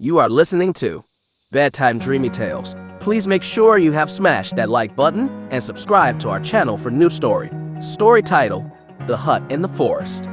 You are listening to Bedtime Dreamy Tales. Please make sure you have smashed that like button and subscribe to our channel for new story. Story title, The Hut in the Forest.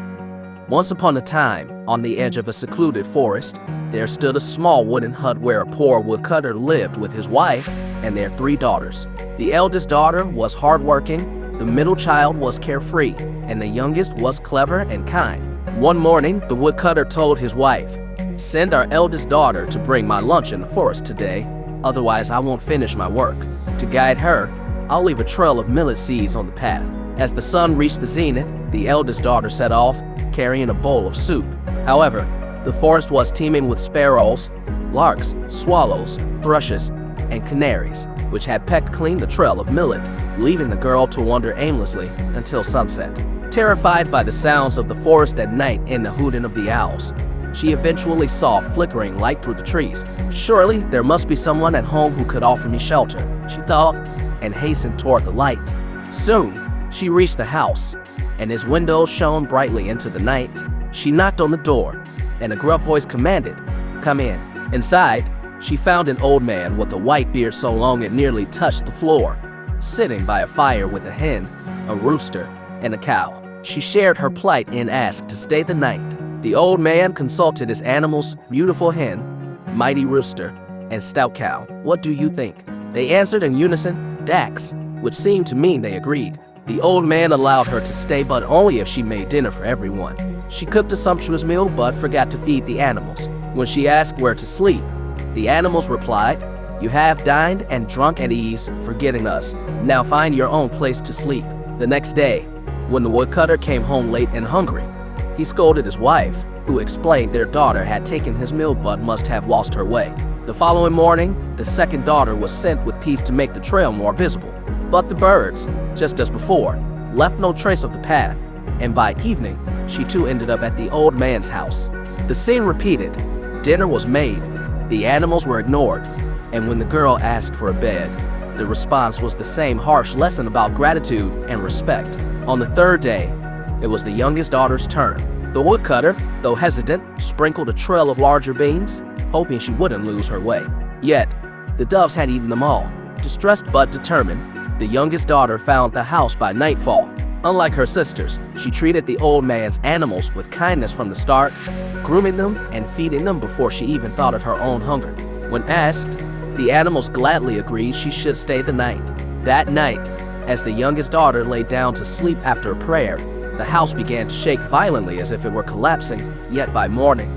Once upon a time, on the edge of a secluded forest, there stood a small wooden hut where a poor woodcutter lived with his wife and their 3 daughters. The eldest daughter was hardworking, the middle child was carefree, and the youngest was clever and kind. One morning, the woodcutter told his wife, "Send our eldest daughter to bring my lunch in the forest today, otherwise I won't finish my work. To guide her, I'll leave a trail of millet seeds on the path." As the sun reached the zenith, the eldest daughter set off, carrying a bowl of soup. However, the forest was teeming with sparrows, larks, swallows, thrushes, and canaries, which had pecked clean the trail of millet, leaving the girl to wander aimlessly until sunset. Terrified by the sounds of the forest at night and the hooting of the owls, she eventually saw a flickering light through the trees. "Surely there must be someone at home who could offer me shelter," she thought, and hastened toward the light. Soon, she reached the house, and its windows shone brightly into the night. She knocked on the door, and a gruff voice commanded, "Come in." Inside, she found an old man with a white beard so long it nearly touched the floor, sitting by a fire with a hen, a rooster, and a cow. She shared her plight and asked to stay the night. The old man consulted his animals, beautiful hen, mighty rooster, and stout cow. "What do you think?" They answered in unison, "Dax," which seemed to mean they agreed. The old man allowed her to stay, but only if she made dinner for everyone. She cooked a sumptuous meal, but forgot to feed the animals. When she asked where to sleep, the animals replied, "You have dined and drunk at ease, forgetting us. Now find your own place to sleep." The next day, when the woodcutter came home late and hungry, he scolded his wife, who explained their daughter had taken his meal but must have lost her way. The following morning, the second daughter was sent with peas to make the trail more visible. But the birds, just as before, left no trace of the path, and by evening, she too ended up at the old man's house. The scene repeated. Dinner was made, the animals were ignored, and when the girl asked for a bed, the response was the same harsh lesson about gratitude and respect. On the third day, it was the youngest daughter's turn. The woodcutter, though hesitant, sprinkled a trail of larger beans, hoping she wouldn't lose her way. Yet, the doves had eaten them all. Distressed but determined, the youngest daughter found the house by nightfall. Unlike her sisters, she treated the old man's animals with kindness from the start, grooming them and feeding them before she even thought of her own hunger. When asked, the animals gladly agreed she should stay the night. That night, as the youngest daughter lay down to sleep after a prayer, the house began to shake violently as if it were collapsing, yet by morning,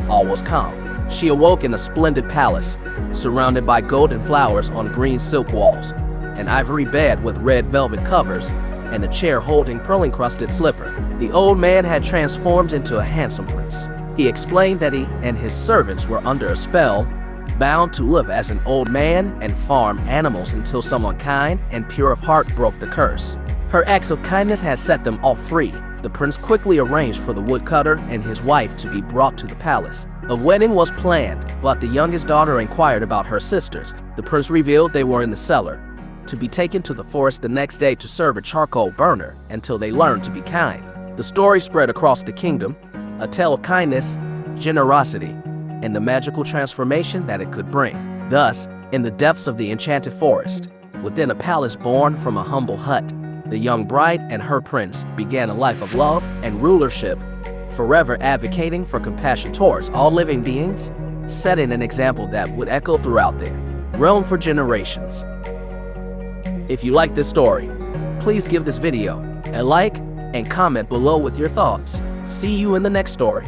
all was calm. She awoke in a splendid palace, surrounded by golden flowers on green silk walls, an ivory bed with red velvet covers, and a chair holding pearl-encrusted slipper. The old man had transformed into a handsome prince. He explained that he and his servants were under a spell, bound to live as an old man and farm animals until someone kind and pure of heart broke the curse. Her acts of kindness had set them all free. The prince quickly arranged for the woodcutter and his wife to be brought to the palace. A wedding was planned, but the youngest daughter inquired about her sisters. The prince revealed they were in the cellar, to be taken to the forest the next day to serve a charcoal burner until they learned to be kind. The story spread across the kingdom, a tale of kindness, generosity, and the magical transformation that it could bring. Thus, in the depths of the enchanted forest, within a palace born from a humble hut, the young bride and her prince began a life of love and rulership, forever advocating for compassion towards all living beings, setting an example that would echo throughout their realm for generations. If you like this story, please give this video a like and comment below with your thoughts. See you in the next story.